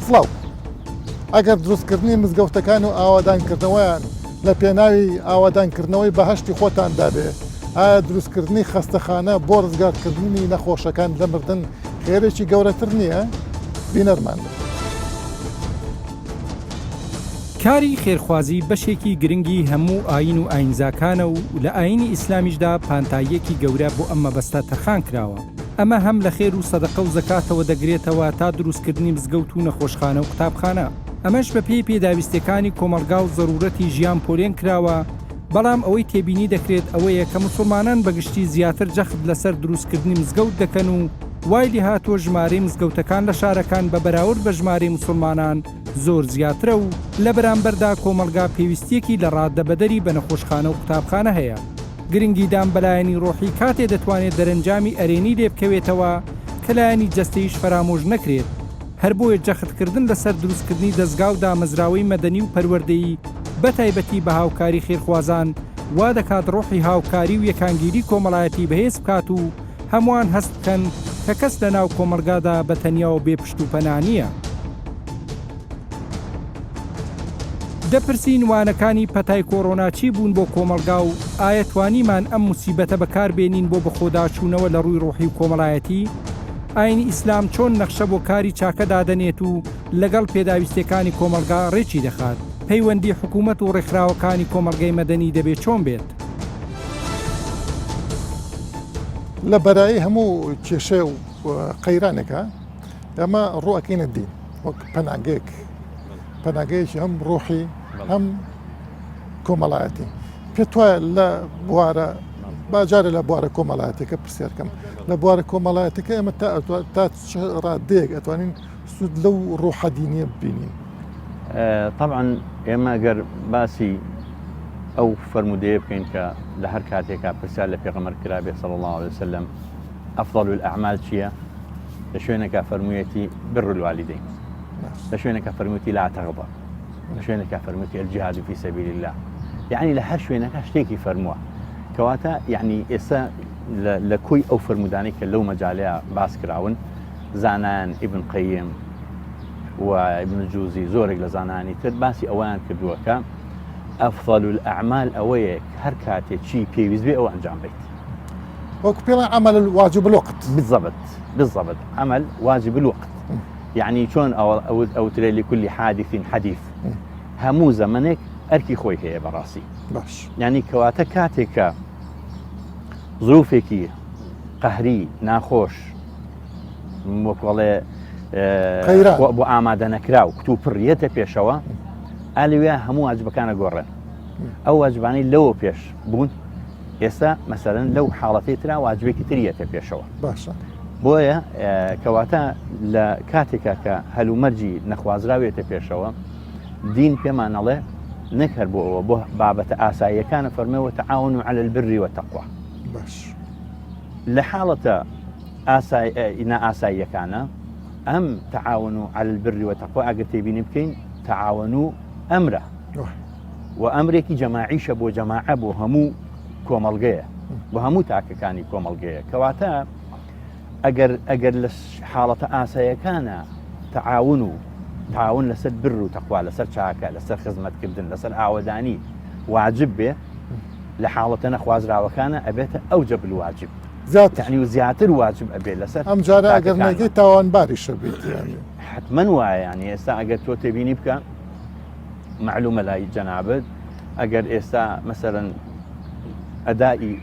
فڵاو ئەگەر دروستکردنی مزگەوتەکان و ئاوادانکردنەوەیان لە پێناوی ئاوادانکردنەوەی بەهەشتی خۆتاندا بێ ئایا دروستکردنی خەستەخانە بۆ ڕزگارکردنی نەخۆشەکان لە مردن خێرێکی گەورەتر نییە؟ بینەرمانە. کاری خێرخوازی بەشێکی گرنگی هەموو ئاین و ئاینزاکانە و لە ئاینی ئیسلامیشدا پانتاییەکی گەورە بۆ ئەمە بەستە تەرخان کراوە. ئەمە هەم لە خێر و سەدەقە و زەکاتەوە دەگرێتەوە تا دروستکردنی مزگەوت و نەخۆشخانە و قوتابخانە. ئەمەش بە پێی پێداویستەکانی کۆمەلگا و زەرورەتی ژیان پۆلێن کراوە، بەڵام ئەوەی تێبینی دەکرێت ئەوەیە کە مسلمانان بەگشتی زیاتر جەخت لەسەر دروستکردنی مزگەوت دەکەن و وای لێ هاتووە ژمارەی مزگەوتەکان لە شارەکان بە بەراورد بە ژمارەی مسلمانان زۆر زیاترە و لە بەرامبەردا کۆمەلگا پێویستیەکی لە ڕاددەبەدەری بە نەخۆشخانە و قوتابخانە هەیە. گرنگی دامبەلایەنی ڕۆحی کاتێ دەتوانێت دەرەنجامی ئەرێنی لێ بکەوێتەوە کە لایەنی جەستەیش فرامۆژ نەکرێت. هەر بۆیە جەختکردن لەسەر دروستکردنی دەستگا و دامەزراوەی مەدەنی و پەروەردەیی بە تایبەتی بە هاوکاری خێرخوازان وا دەکات ڕۆحی هاوکاری و یەکانگیری کۆمەڵایەتی بەهێز بکات و هەمووان هەست بکەن کە کەس لە ناو کۆمەلگادا بە تەنیاوە بێ پشت و پەنا نییە. دەپرسین وانەکانی پەتای کۆڕۆنا چی بوون بۆ کۆمەلگا و ئایا توانیمان ئەم موسیبەتە بەکاربێنین بۆ بەخۆداچوونەوە لە ڕووی ڕۆحی و کۆمەڵایەتی؟ ئاینی ئیسلام چۆن نەخشە بۆ کاری چاکە دادەنێت و لەگەڵ پێداویستەکانی کۆمەلگا ڕێکی دەخات؟ پەیوەندی حکوومەت و ڕێکخراوەکانی کۆمەلگای مەدەنی دەبێت چۆن بێت؟ لە بەرایی هەموو کێشە و قەیرانێکە ئەمە ڕوئەکەینە دین وەک پەناگەیەکی هەم ڕۆحی هەم کۆمەڵایەتی. پێت وایە لە بوارە باجارە لە بوارە کۆمەڵایەتەکە پرسیارکەم لە بوارە کۆمەڵایەتەکە ئەمە تا ڕادەیەک ئەتوانین سود لەو ڕۆحە دینیە ببینین؟ طبعا ئێمە ئەگەر باسی ئەو فرمودەیە بکەین کە لە هەر کاتێکا پرسیار لە پێغەمبەر کرابێ صلی الله عليه وسلم ئەفضل الأعمال چییە؟ لە شوێنێکا فەرموویەتی بر الوالدین، لە شوێنێکە فەرموویەتی لا تغضب، لە شوێنێکە فەرموویەتی الجهاد في سبيل الله. يعني لە هەر شوێنەکە شتێکی فەرمووە کەواتە یعنی ئێستا لە کۆی ئەو فرمودانەی کە لەو مەجالەیە باس کراون زانایان ئیبن قەیم و ابن جوزی زۆرێک لە زانانی تر باسی ئەویان کردووە کە ئەفضل الأعمال ئەوەیە هەر کاتێک چی پێویست بێ ئەو ئەنجام بیت. وەکو پێڵێن عمل الواجب الوقت. بالضبط عمل واجب الوقت. يعني چۆن ئەو ترێ لكل حادث حديث هەموو زەمانێک ئەرکی خۆی هەیە بەڕاستی. باش. يعني کەواتە کاتێکە ظروفێکی قەهری ناخۆش وەکوڵێ بۆ ئامادە نەکرا و کتوب پڕیەتە پێشەوە ئالوێ هەموو واجبەکانە گۆڕێن. ئەو واجبانەی لەوە پێش بوون ئێستا مەسەرەن لەو حاڵەتی ترا واجبێکی تریەتە پێشەوە. باشە. بۆیە کەواتە لە کاتێکا کە هەلومەرجی نەخوازراوێتە پێشەوە دین پێمانەڵێ نەکرد بۆ ئەوە بۆ بابەتە ئاساییەکانە فەرمەوە تعاونوا على البر والتقوى. باش. لە حاڵەتە نائاساییەکانە ئەم تعاونوا على البر والتقوى ئەگەر تێبینی بکەین تعاونوا ئەمرە و ئەمرێکی جەماعیشە بۆ جەماعە بۆ هەموو کۆمەڵگەیە بۆ هەموو تاکەکانی کۆمەڵگەیە. کەواتە ئەگەر لە حاڵەتە ئاساییەکانە تعاون لەسەر بر و تەقوا لەسەر چاکە لەسەر خزمەتکردن لەسەر ئاوەدانی واجب بێ لە حاڵەتە نەخوازراوەکانە ئەبێتە ئەوجەب الواجب يعني و زیاتر واجب ئەبێ لەسەر ئەم جارە ئەگەر نەگەی تاوانباریشە بێت حتمما وایە يعني ئێستا ئەگەر تۆ تێبینی بکە معلومە لای جەنابەت ئەگەر ئێستا مەسەرەن ئەدای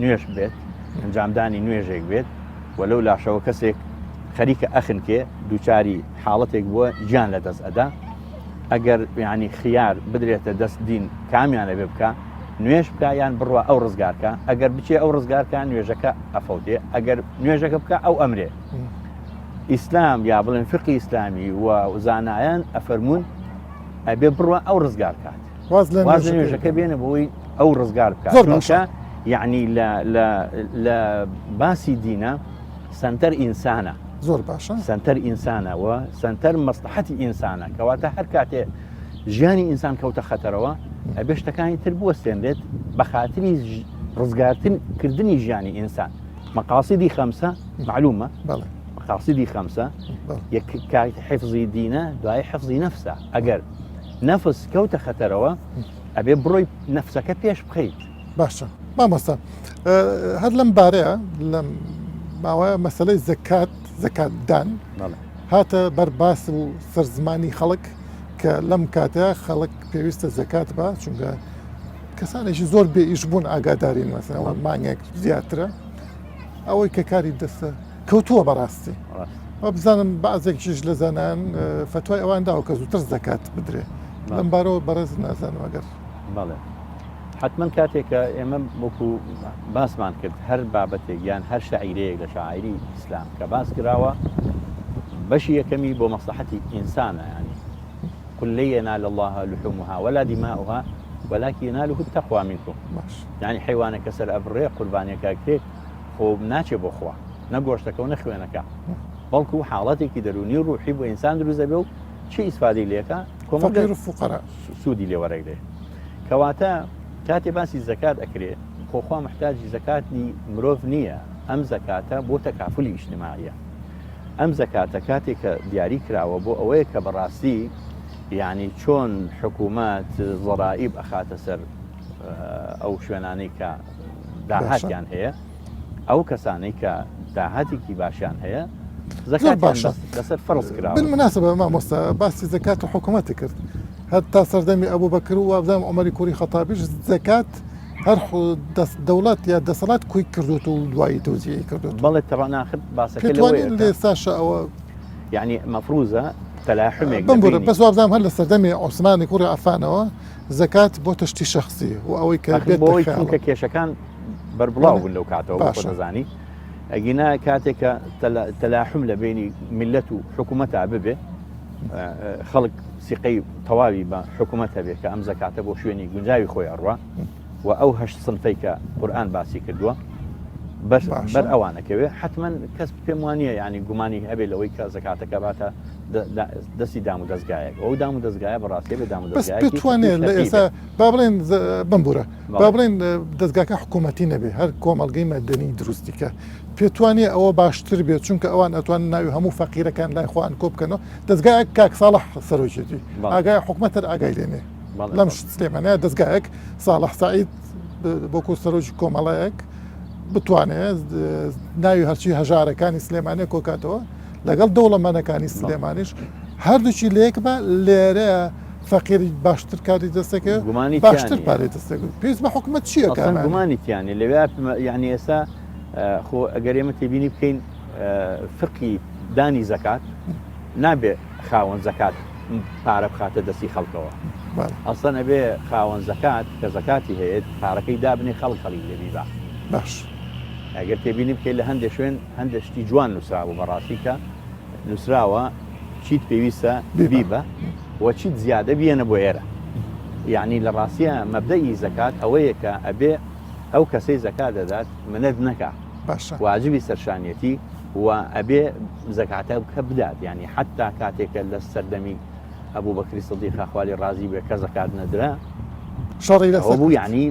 نوێژ بێت ئەنجامدانی نوێژێک بێت وەلەو لاشەوە کەسێک خەریکە ئەخنکێ دووچاری حاڵەتێک بووە گیان لە دەست ئەدا ئەگەر یعنی خیار بدرێتە دەست دین کامیانە بێ بکە نوێژ بکە یان بڕوە ئەو ڕزگارکە ئەگەر بچێ ئەو ڕزگارکە نوێژەکە ئەفەوتێ ئەگەر نوێژەکە بکە ئەو ئەمرێ. ئیسلام یا بڵێن فقی ئیسلامی و زانایان ئەفەرمونون ئەبێ بڕوە ئەو ڕزگارکات واز نوێژەکە بێنە بۆی ئەو ڕزگار بکات. یعنی لە باسی دینە سنتەر ئینسانە زۆر باشە سنتەر ئینسانە و سنتەر مەسلحەتی ئینسانە کەواتە هەر کاتێ ژیانی ئینسان کەوتە خەتەرەوە ئەبێ شتەکانی تر بوەستێنرێت بە خاتری ڕزگارکردنی ژیانی ئینسان. مەقاصدی خەمسە معلومە مقاصدی خەمسە بەڵێ. کات حفظی دینە دوای حفظی نەفسە ئەگەر نەفس کەوتە خەتەرەوە ئەبێ بڕۆی نەفسەکە پێش بخەیت باشە مامۆستا هەر لەم بارەیە لەم ماوەیە مەسلەی زەکاتدان بەڵێ هاتە بەرباس و سەرزمانی خەڵک کە لەم کاتەیە خەڵک پێویستە زەکات بە چونکە کەسانێکی زۆر بێ ئیش بوون ئاگادارین مەسەوە مانگێک زیاترە ئەوەی کە کاری دەستە کەوتووە بەڕاستی بزانم بەعزێکیش لە زانان فتوای ئەوان داوە کە زووتر زەکات بدرێ لەم بارەوە بەڕێز نازانم ئەگەر بەڵێ حتمما کاتێکە ئێمە وەکو باسمان کرد هەر بابەتێک یان هەر شاعیرەیەک لە شاعری ئیسلام کە باس کراوە بەشی یەکەمی بۆ مەصلحەتی ئینسانە ینی قل لن ينال الله لحومها ولا دماؤها ولكن يناله التقوى منكم باش يعني حیوانێکە سەر ئەبڕێ قوربانیەکە کرێت خۆ ناچێ بۆ خوا نەگۆشتەکە و نەخوێنەکە بەڵکو حاڵەتێکی دەرونی ڕوحی بۆ ئینسان دروست دەبێ و چی ئیسفادەی لێکە فەقیر و فوقەرا سوودی لێ وەرەگرێ کەواتە کاتێ باسی زەکات ئەکرێ خۆخوا محتاجی زەکاتی مرۆڤ نییە ئەم زەکاتە بۆ تەکافلی ئیجتیماعیە ئەم زەکاتە کاتێکە دیاری کراوە بۆ ئەوەیە کە بەڕاستی یعنی چۆن حکوومەت زەرائیب ئەخاتە سەر ئەو شوێنانەی کە داهاتیان هەیە ئەو کەسانەی کە داهاتێکی باشیان هەیە زەکات لەسەر فەرز کراوە بالمناسبە مامۆستا باسی زەکات و حکوومەتی کرد هەتا سەردەمی ئەبوو بەکر و وابزانم عومەری کوڕی خەتابیش زەکات هەر دەوڵەت یا دەسەڵات کوی کردوت و دوایی تەوزیعی کردوت بەڵێ تەڕناخت باسەکە پێتوانین لێ ساشە ئەوە یعنی مەفروزە تەلاحمێک بمبورە بەس وابزانم هەر لە سەردەمی عوسمانی کوڕی عەفانەوە زەکات بۆ تەشتی شەخسی و ئەوەی کە بۆی چونکە کێشەکان بەربڵاو بوون لەو کاتەوە بۆ دەزانی ئەگینا کاتێکە تەلاحم لە بینی میلەت و حکوومەتە ببێ خەڵک سیقەی تەواوی بە حکوومەت هەبێت کە ئەم زەکاتە بۆ شوێنی گونجاوی خۆی ئەڕوا و ئەو هەشت سنفەی کە قورئان باسی کردووە بەر ئەوانەکەوێ حتمما کەس پێم وانە ینی گومانی هەبێت لەوەی کە زەکاتەکە باتە دەستی دام و دەستگایەک ئەو دام و دەستگایە بەڕاستی بێ دام و دەستگایە بتوانێت لە ئێستا با بڵێن بمبورە با بڵێن دەستگاکە حکوومەتی نەبێ هەر کۆمەڵگەی مەدەنی دروستیکە پێتوانێت ئەوە باشتر بێت چونکە ئەوان ئەتوان ناوی هەموو فەقیرەکان لای خۆیان کۆ بکەنەوە دەستگایەک کاک ساڵح سەرۆکێتی ئاگای حکوومەتەر ئاگای لێنێ لەم سلێمانەیە دەستگایەک ساڵح سعید بۆکو سەرۆکی کۆمەڵایەک بتوانێت ناوی هەرچی هەژارەکانی سلێمانەیە کۆکاتەوە لەگەڵ دەوڵەمەنەکانی سلێمانیش هەردووچی لێک بە لێرەیە فەقیری باشتر کاری دەستەکە باشتر پارێ دەستەکە پێویست بە حکوومەت چییە گومانیتیانێ لەوێ یعنی ئێستا خۆ ئەگەر ئێمە تێبینی بکەین فقی دانی زەکات نابێ خاوەن زەکات پارە بخاتە دەستی خەڵکەوە ئەسڵەن ئەبێ خاوەن زەکات کە زەکاتی هەیە پارەکەی دابنێ خەڵی لێبی بە باش ئەگەر تێبینی بکەیت لە هەندێک شوێن هەندێشتی جوان نووسراوە بەڕاستی کە نووسراوە چیت پێویستە بیبە و چیت زیادە بێنە بۆ ئێرە یعنی لە ڕاستیە مەبدەئی زەکات ئەوەیە کە ئەبێ ئەو کەسەی زەکات دەدات منەت نەکە واجبی سەرشانیەتی و ئەبێ زەکاتە بکە بدات ینی حتا کاتێکە لە سەردەمی ئەبوو بەکری سڵدیق خاخوالی ڕازی بێ کە زەکات نەدرا شەڕی لەسەر بوو یعنی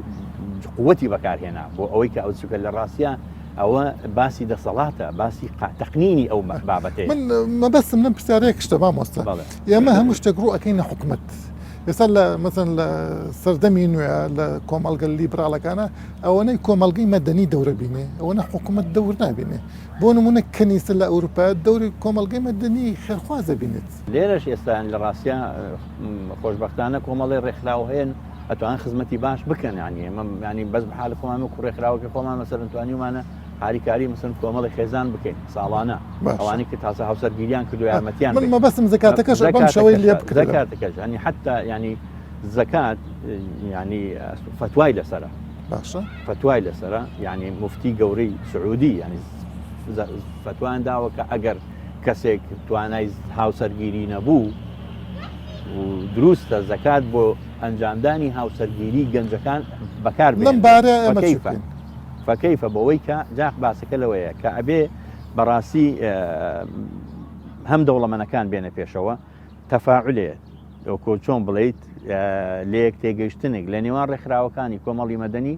قووەتی بەکارهێنا بۆ ئەوەی کە ئەو چووکە لە ڕاستیە ئەوە باسی دەسەڵاتە باسی تەقنینی ئەو بابەتەیە من مەبەستم لەم پرسیارەیە شتە مامۆستا ئێمە هەموو شتێک ڕوو ئەەکەینە حکوومەت ئێستا لە مەسەن لە سەردەمی نوێ لە کۆمەڵگە لیبراڵەکانە ئەوەنەی کۆمەڵگەی مەدەنی دەورە بینێ ئەوەنە حکوومەت دەور نابینێ بۆ نمونە کەنیسە لە ئەوروپا دەوری کۆمەڵگەی مەدەنی خێرخوازە بینێت لێرەش ئێستا لە ڕاستیە خۆشبەختانە کۆمەڵی ڕێکخراو هەیە ئەتوان خزمەتی باش بکەن ینی ینی بەس بە حال خۆمان و کوڕێکخراوەکە خۆمان مەسەرن توانیمانە هاریکاری مەسن کۆمەڵی خێزان بکەین ساڵانە ئەوانی کە تازە هاوسەرگیریان کردو یارمەتیان من مەبەستم زەکاتەکەش بەم شەوەی لێ بکرێت زەکاتەکەش ینی حتا ینی زەکات ینی فتوای لەسەرە باشە فتوای لەسەرە ینی مفتی گەورەی سعودی ینی فتوان داوە کە ئەگەر کەسێک توانای هاوسەرگیری نەبوو و دروستە زەکات بۆ ئەنجامدانی هاوسەرگیری گەنجەکان بەکار لەم بارە ئەمە فەکەیفە بەوەی کە جاق باسەکە لەوەیە کە ئەبێ بەڕاستی هەم دەوڵەمەنەکان بێنە پێشەوە تەفاعولێ وەکو چۆن بڵێیت لەیەک تێگەیشتنێک لە نێوان ڕێکخراوەکانی کۆمەڵی مەدەنی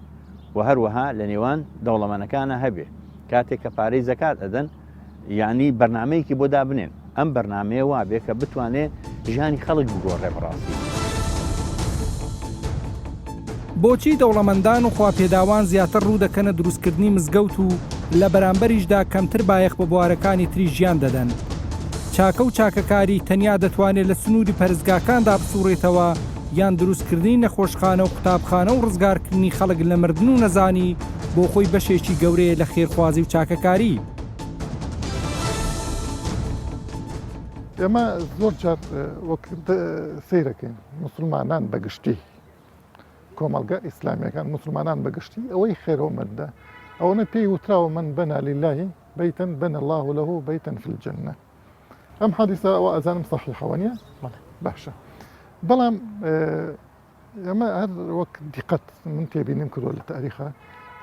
و هەروەها لە نێوان دەوڵەمەنەکانە هەبێ کاتێک کە پارەی زەکات ئەدەن یعنی بەرنمەیەکی بۆ دابنێن ئەم بەرنمەیە وابێ کە بتوانێت ژیانی خەڵک بگۆڕێ بەڕاستی. بۆچی دەوڵەمەندان و خواپێداوان زیاتر ڕوو دەکەنە دروستکردنی مزگەوت و لە بەرامبەریشدا کەمتر بایەخ بە بوارەکانی تری ژیان دەدەن؟ چاکە و چاکەکاری تەنیا دەتوانێت لە سنووری پەرزگاکاندا بسوڕێتەوە یان دروستکردنی نەخۆشخانە و قوتابخانە و ڕزگارکردنی خەڵک لە مردن و نەزانی بۆ خۆی بەشێکی گەورەیە لە خێرخوازی و چاکەکاری؟ ئێمە زۆر جار وەک سەیرەکەین مسلمانان بەگشتی کۆمەلگا ئیسلامیەکان مسلمانان بەگشتی ئەوەی خێرەوەمەندە ئەوەنە پێی وتراوە من بەنا لله بەیتەن بەنە الله له بەیتەن فی الجەنە. ئەم حەدیثە ئەوە ئەزانم صەحیحەوە نییە؟ باشە. بەڵام ئەمە هەر وەک دیقەت من تێبینیم کردووە لە تاریخە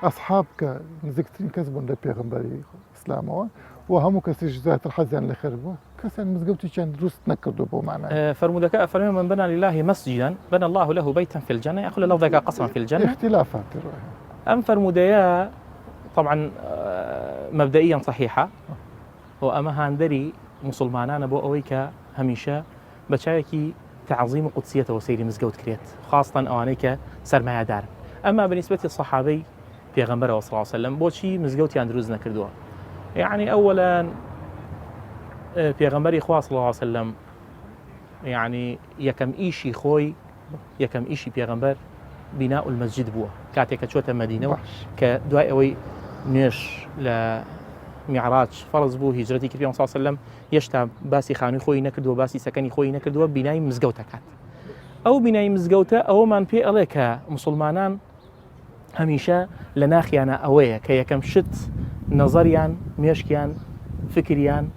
ئەسحاب کە نزیکترین کەس بوون لە پێغەمبەری ئیسلامەوە و هەموو کەسیش زیاتر حەزیان لە خێر بووە کەسیان مزگەوتێکیان دروست نەکردو بۆ معنای فرمودەکە ئەفەرمێ من بنا لله مسجدا بنى الله له بيتا في الجنة يأخذ لفظك قصرا في الجنة اختلافات أم فرموديا طبعا مبدئيا صحيحة وأما هاندري مسلمانان بو أويك هميشة بشايكي تعظيم قدسية وسيري مزقوت كريت خاصة أوانيك سرمايا دار. أما بالنسبة للصحابي في غنبرة صلى الله عليه وسلم بوشي مزقوت ياندروزنا كردوها يعني أولا في غنبري إخوة صلى الله عليه وسلم يعني يكم إيشي خوي يكم إيشي في غنبر بناء المسجد بوا كاتك شوة مدينة كدواء أوي نيش لمعراج فرض بو هجرتي كريم صلى الله عليه وسلم يشتا باسي خاني خوي نكردو باسي سكني خوي نكردو بناء مزقوتة كات أو بناء مزقوتة أو من في عليك مسلمانان هميشة لناخيانا أوية كيكم شت نظريان ميشكيان فكريان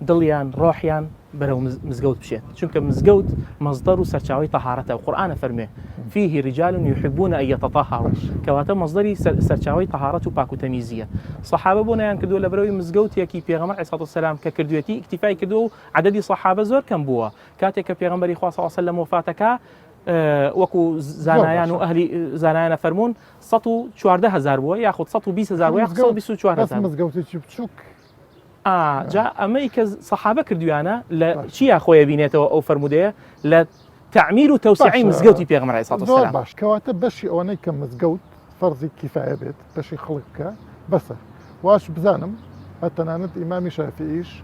دڵیان ڕۆحیان بەرەو مزگەوت بشێت چونکە مزگەوت مەزدەر و سەرچاوی تەهارەتە و قورئانە فەرمێ فيه رجال يحبون أن يتطهروا کەواتە مەزدەری سەرچاوی تەهارەت و پاک و تەمیزیە. سەحابە بۆ نەیان کردووە لە بەرەوەی مزگەوتێکی پێغەمبەر عەلەیهی سەلام کە کردوێتی ئیکتیفای کردو و عەدەدی سەحابە زۆر کەم بووە کاتێک کە پێغەمبەری خوا صلی الله عەلەیهی وسەلەم وفاتەکە وەکو زانایان و ئەهلی زانایانە فەرموون 114,000 بووە یاخود 120,000 بووە یاخود 124,000 مزگەوتێکی بچووک جا ئەمەی کە سەحابە کردویانە لە چیا خۆیە بینێتەوە ئەو فەرمودەیە لە تعمیر و تەوسیعی مزگەوتی پێغەمبەر عەلەیهی سەلام. باش کەواتە بەشی ئەوەنەی کە مزگەوت فەرزی کیفایە بێت بەشی خەڵک بکە بەسە واش بزانم هەتەنانەت ئیمامی شافعیش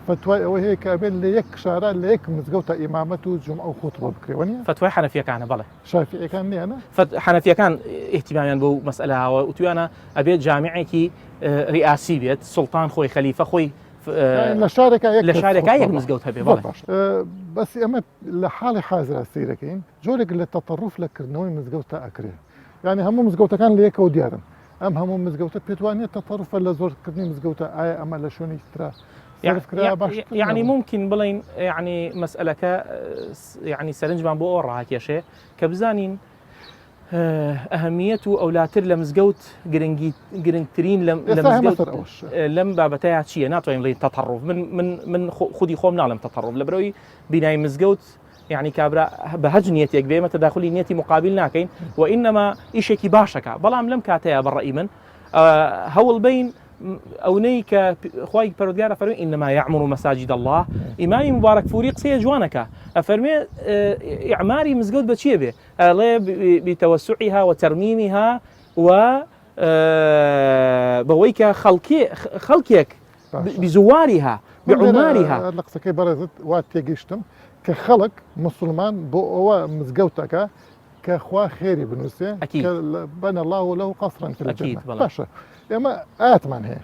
فتوای ئەوە هەیە کە ئەبێت لە یەک شارە لە یەک مزگەوتە ئیمامەت و جومعە و خوتبە بکرێوە نیە؟ فتوای حەنەفیەکانە بەڵێ شافعیەکان نییانە؟ حەنەفیەکان ئیهتیمامیان بەو مەسئلەهاوە وتویانە ئەبێت جامعێکی ریاسی بێت سوڵتان خۆی خەلیفە خۆی لە شارێکا یەک مزگەوت هەبێ بەڵێ. بەس ئەمە لە حاڵی حازرا سیرەکەین جۆرێک لە تەطەڕوف لەکردنەوەی مزگەوتە ئەکرێ یعنی هەموو مزگەوتەکان لە یەکەوە دیارن ئەم هەموو مزگەوتە پێتوانێت تەطەڕوفە لە زۆرکردنی مزگەوتە ئایا ئەمە لە شوێنی ترا يعني ممكن بڵین يعني مەسئلەکە يعني سەرنجمان بۆ ئەوە ڕاکێشێ کە بزانین ئەهەمیەت و ئەولاتر لە مزگەوت گرنگترین لەم بابەتەیە چییە ناتوانین بڵین تەطەڕوف من خودی خۆم ناڵم تەطەڕوف لە بەرەوەی بینای مزگەوت يعني كابرا بهج نيتك بما تداخلي نيتي مقابل ناكين وإنما إشيكي باشكا بلام لم كاتيا بالرأي من هول بين أونيك خواي بردقار فرمي إنما يعمر مساجد الله إمامي مبارك فوري قصية جوانك أفرمي إعماري مزقود بتشيه به بتوسعها وترميمها و بويك خلقك بزوارها بعمارها لقصكي برزت وات تيجيشتم كخلق مسلمان بو مزقوتك كخوا خيري بنوسي بنى الله له قصرا في الجنة باشا إما آتمن هي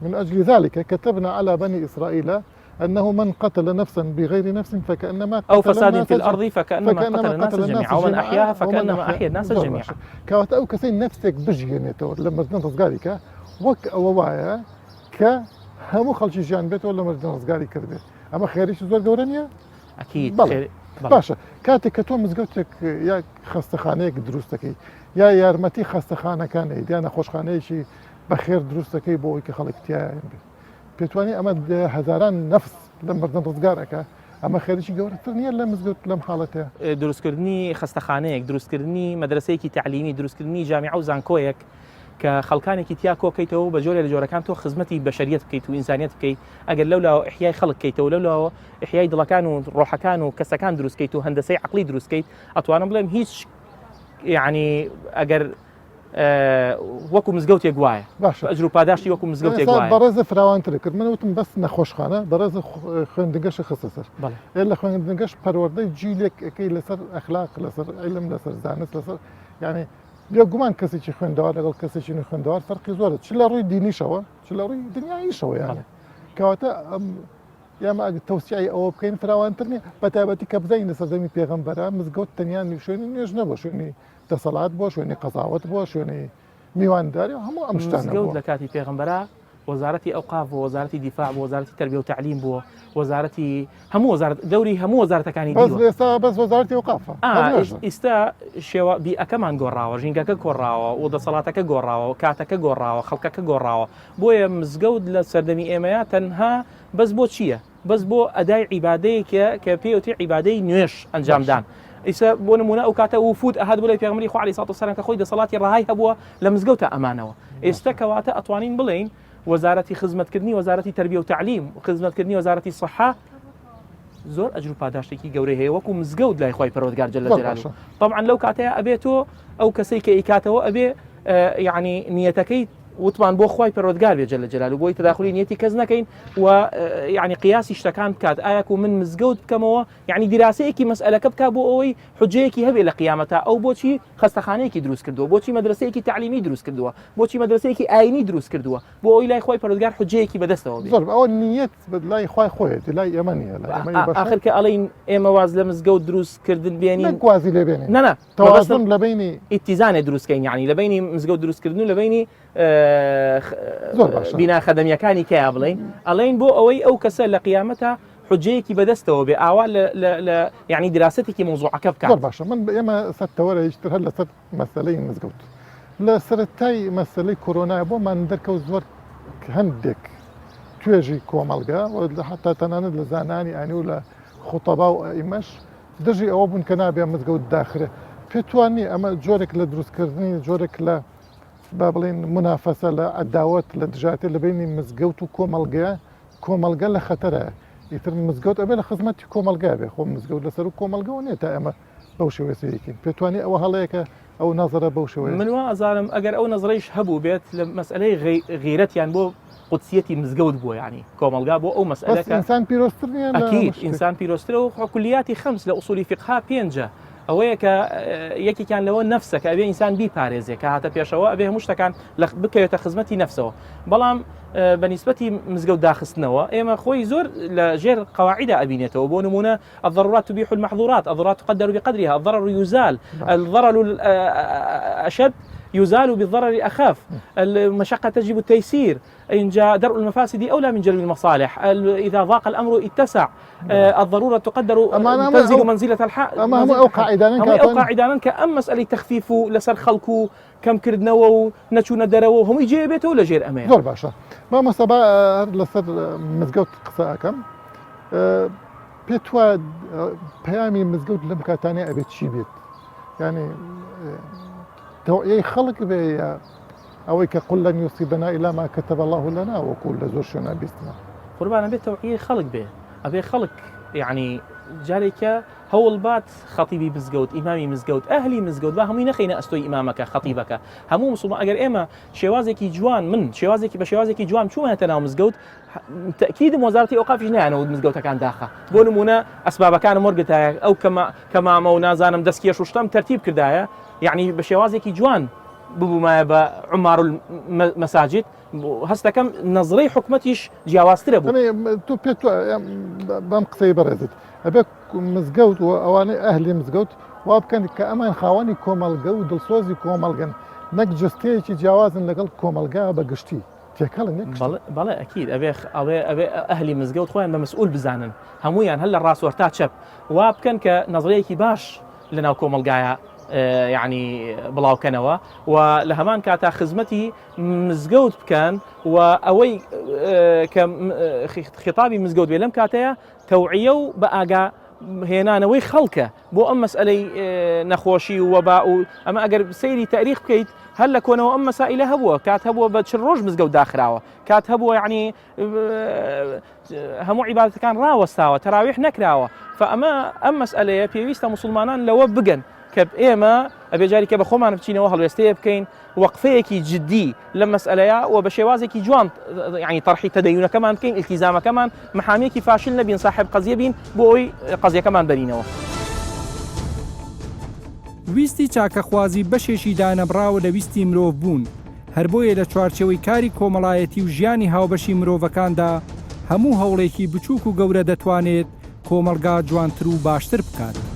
من أجل ذلك كتبنا على بني إسرائيل أنه من قتل نفسا بغير نفس فكأنما قتل أو فساد في الأرض فكأنما قتل الناس جميعا ومن أحياها فكأنما أحيا الناس جميعا كوات أو كسين نفسك بجينيتو لما زنت صغارك وك أوايا كهمو خلشي جان بيت ولا مرجان صغاري كربيت أما خيريش زور قورانيا أكيد خير باشا كاتك كتو مزقوتك يا خستخانيك دروستك يا يارمتي خستخانة كان يا نخوشخانة شي بخير دروستك بوي كخلق تيا بيتواني أما هزاران نفس لما بدنا تزقارك أما خيرشي قورتر نيا لا مزقوت لم حالتها دروست كردني خستخانيك دروست كردني مدرسيكي تعليمي دروست كردني جامعة وزانكويك کە خەڵکانێکی تیا کۆکەیتەوە بە جۆرە لە جۆرەکان تۆ خزمەتی بەشەریەت بکەیت و ئینسانیەت بکەیت ئەگەر لەولاوە ئیحیای خەڵک بکەیتەوە لەولاوە ئیحیای دڵەکان و ڕۆحەکان و کەسەکان دروستکەیت و هەندەسەی عەقلی دروستکەیت ئەتوانم بڵێم هیچ یعنی ئەگەر وەکو مزگەوتێک وایە باشە ئەجر و پاداشتی وەکو مزگەوتێک وایە بەڕێزە فراوانتر کرد من وتم بەس نەخۆشخانە بەڕێزە خوێندنگەش خستە سەر لە خوێندنگەش پەروەردەی جیلێکەکەی لەسەر ئەخلاق لەسەر علم لەسەر زانست لەسەر یعنی لێ گومان کەسێکی خوێندەوە لەگەڵ کەسێکی نەخوێندەوە فەرقی زۆرە چ لە ڕووی دینیشەوە چ لە ڕووی دنیاییشەوە یانە کەواتە ئێمە ئەگە تەوسیای ئەوە بکەین فراوانتر نیە بەتایبەتی کە بزین لە سەردەمی پێغەمبەرە مزگەوت تەنیا شوێنی نوێژ نەبووە شوێنی دەسەڵات بۆ شوێنی قەزاوت بۆ شوێنی میوانداری هەموو ئەم شتانە مزگەوت لە کاتی پێغەمبەرە وەزارەتی ئەوقاف بۆ وەزارەتی دیفاع بۆ وەزارەتی تەربیە و تعلیم بۆ وەزارەتی هەموو وەزارەت دەوری هەموو وەزارەتەکانی دیوە ئێستا بەس وەزارەتی ئەوقافە ئێستا شێوە بیئەکەمان گۆڕاوە ژینگەکە کۆڕاوە و دەسەڵاتەکە گۆڕاوە کاتەکە گۆڕاوە خەڵکەکە گۆڕاوە بۆیە مزگەوت لە سەردەمی ئێمەیە تەنها بەس بۆ چییە؟ بەس بۆ ئەدای عیبادەیەکە کە پێوتی عیبادەی نوێش ئەنجامدان ئیسا بۆ نمونە ئەو کاتە وفود ئەهات بڵێ پێغەمبەری خوا عەلەیهی سەڵاتو وسەلام کە خۆی دەسەڵاتی ڕەهای هەبووە لە مزگەوتە ئەمانەوە ئێستا کەواتە ئەتوانین بڵێین وەزارەتی خزمەتکردنی وەزارەتی تەربیە و تعلیم و خزمەتکردنی وەزارەتی سەحا زۆر ئەجر و پاداشتێکی گەورەی هەیە وەکو مزگەوت لای خۆی پەروەردگار جەل جەلالوه طبعا لەو کاتەیە ئەبێ تۆ ئەو کەسەی کە ئیکاتەوە ئەبێ یعنی نیەتەکەی وتمان بۆ خۆی پەروەردگار بێ جەل جەلالوه بۆی تەداخلی نیەتی کەس نەکەین و یعنی قیاسی شتەکان بکات ئایا و من مزگەوت بکەمەوە یعنی دیراسەیەکی مەسئلەکە بکات بۆ ئەوەی حجەیەکی هەبێ لە قیامەتە ئەو بۆچی خەستەخانەیەکی دروست کردووە بۆچی مەدرسەیەکی تعلیمی دروست کردووە بۆچی مەدرسەیەکی ئاینی دروست کردووە بۆ ئەوی لای خۆی پەروەردگار حجەیەکی بەدەستەوە بێ زۆر ئەوە نیەت لای خۆی خۆیەتی لای ئێمە نیە ئاخر کە ئەڵێن ئێمە واز لە مزگەوت دروستکردن بێنین کوازی لێ بێنین نەنا تەوازن لە بینی ئیتیزانێ دروستکەین یعنی لە بینی مزگەوت دروستکردن و لە بینی بینا خەدەمیەکانی کەیا بڵێن ئەڵێن بۆ ئەوەی ئەو کەسە لە قیامەتە حجەیەکی بەدەستەوە بێ ئاوا لە یعنی دراسەتێکی مۆزوعەکە بکات زۆر باشە من ئێمە سەرتەوەرە هیچتر هەر لەسەر مەسەلەی مزگەوت لە سەرەتای مەسەلەی کۆرۆنای بۆمان دەرکەوت زۆر هەندێک توێژی کۆمەڵگا حتا تەنانەت لە زانانی ئانی و لە خوتەبا و ئیمەش دژی ئەوە بوون کە نابێ مزگەوت داخرێ پێتوانی ئەمە جۆرێک لە دروستکردنی جۆرێک لە با بڵێن منافەسە لە عەداوەت لە دژاتێ لە بینی مزگەوت و کۆمەڵگە لە خەتەرە ئیتر مزگەوت ئەبێ لە خزمەتی کۆمەلگا بێ خۆ مزگەوت لەسەر و کۆمەلگەەوە نێت تا ئەمە بەو شێوەیەکین پێتوانی ئەوە هەڵەیەکە ئەو نەزەرە بەو شێوەیە من وا ئەزانم ئەگەر ئەو نەزڕەیش هەبوو بێت لە مەسئلەی غیرەتیان بۆ قودسیەتی مزگەوت بووە یعنی کۆمەلگا بۆ ئەو مەسئلەکە ئینسان پیرۆستتر نیە ئەکید ئینسان پیرۆسترە و کلیاتی خەمس لە ئوسولی فقها پێنجە ئەوەیە کە یەکێکیان لەوە نەفسەکە ئەبێ ئینسان بیپارێزێ کە هاتە پێشەوە ئەبێ هەموو شتەکان بکەوێتە خزمەتی نەفسەوە بەڵام بەنسبەتی مزگەوت داخستنەوە ئێمە خۆی زۆر لە ژێر قواعدە ئەبینێتەوە بۆ نمونە الضرورات تبيح المحظورات الضرورات تقدر بقدرها الضرر يزال الضرر الأشد يزال بالضرر أخف المشقة تجب التيسير إن جاء درء المفاسد أولى من جلب المصالح إذا ضاق الأمر اتسع الضرورة تقدر تنزل منزلة الحق أما أو قاعدان كأم مسألة تخفيف لسر خلقه كم كردنەوە و نەچوونە دەرەوە هەمووی جێبێتەوە لە ژێر ئەمەیە زۆر باشە مامەسەبا لەسەر مزگەوت قسە ئەەکەم پێت وایە پەیامی مزگەوت لەم کاتانەیە ئەبێت چی بێت ینی تەوعیەی خەڵک بێ ئەوەی کە قل لەن یوسیبەنا ئیلا ما كتب الله لنا وەکو لە زۆر شوێنە بیستمە قوربان ئەبێت تەوعیەی خەڵک بێ ئەبێ خەڵک یعنی جارێکە هەوڵبات خەتیبی مزگەوت ئیمامی مزگەوت ئەهلی مزگەوت با هەمووی نەخینە ئەستۆی ئیمامەکە خەتیبەکە هەموو مسلمان ئەگەر ئێمە شێوازێکی جوان من شێوازێکی بە شێوازێکی جوان چوومەتە ناو مزگەوت تەکید وەزارەتی ئەوقافیش نیانەوە مزگەوتەکان داخە بۆ نمونە ئەسبابەکانم وەرگرتایە ئەو کە مامە و نازانم دەستکێش و شتەم تەرتیب کردایە یعنی بە شێوازێکی جوان ببوومایە بە عمار المەساجد هەستەکەم نەزڕەی حکومەتیش جیاوازترە بوو تو پێت بەم قسەی بەڕێزت ئەبێ مزگەوت و ئەوانەی ئەهلی مزگەوت وا بکەن کە ئەمان خاوەنی کۆمەلگە و دڵسۆزی کۆمەلگەن نەک جستەیەکی جیاوازن لەگەڵ کۆمەلگا بە گشتی تێکەڵن بەڵێ ئەکید ئەبێ ئەهلی مزگەوت خۆیان بە مەسئول بزانن هەمویان هەر لە ڕاستوەر تا چەپ وا بکەن کە نەزڕەیەکی باش لەناو کۆمەلگایە یعنی بڵاوکەنەوە و لە هەمان کاتا خزمەتی مزگەوت بکەن و ئەوەی کە خیتابی مزگەوت بێ لەم کاتەیە تەوعیە و بە ئاگا هێنانەوەی خەڵکە بۆ ئەم مەسئلەی نەخۆشی و وەبا و ئەمە ئەگەر سەیری تاریخ بکەیت هەر لە کۆنەوە ئەم مەسائلە هەبووە کات هەبووە بە چ ڕۆژ مزگەوت داخراوە کات هەبووە یعنی هەموو عیبادەتەکان ڕاوەستاوە تەراویح نەکراوە ئەم مەسئلەیە پێویستە مسلمانان لەوە بگەن کە ئێمە ئەبێ جاری کە بە خۆمان بچینەوە هەڵوێستەیە بکەین وەقفەیەکی جددی لە مەسئلەیە و بە شێوازێکی جوان یعنی تەرحی تەدەیونەکەمان بکەین ئیلتیزامەکەمان محامێکی فاشل نەبین صاحب قەزیە بین بۆ ئەوی قەزیەکەمان بەرینەوە. ویستی چاکەخوازی بەشێکی دانەبراوە لە ویستی مرۆڤ بوون هەر بۆیە لە چوارچەوەی کاری کۆمەڵایەتی و ژیانی هاوبەشی مرۆڤەکاندا هەموو هەوڵێکی بچووک و گەورە دەتوانێت کۆمەلگا جوانتر و باشتر بکات.